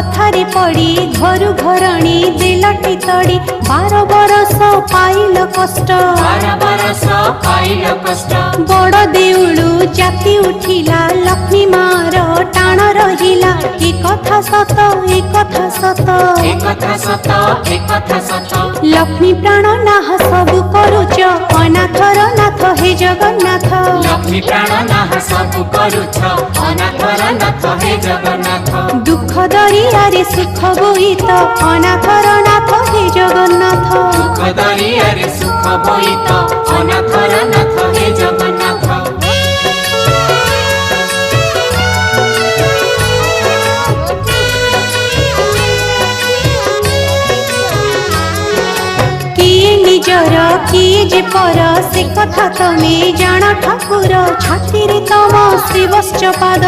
कथारे पड़ी घरु घरणी दिलटी तड़ी 12 बरस पाइल कष्ट 12 बरस पाइल कष्ट बड़ देउलु जाति उठिला लक्ष्मी मार टाण रहिला ए कथा सत ए कथा सत एक कथा सत एक कथा सत लक्ष्मी प्राण नाह सबु करुच अनाथर नाथ हे जगन्नाथ लक्ष्मी प्राण नाह सब करुछ अनाथर नाथ हे जगन्नाथ दुख दरियारे सुख बोईत अनाथर नाथ हे जगन्नाथ दुख दरियारे सुख बोईत अनाथर नाथ हे जगन्नाथ किए निजर किए जे पर से कथा तमे जान ठाकुर छाती रे तम श्रीवत्स पाद।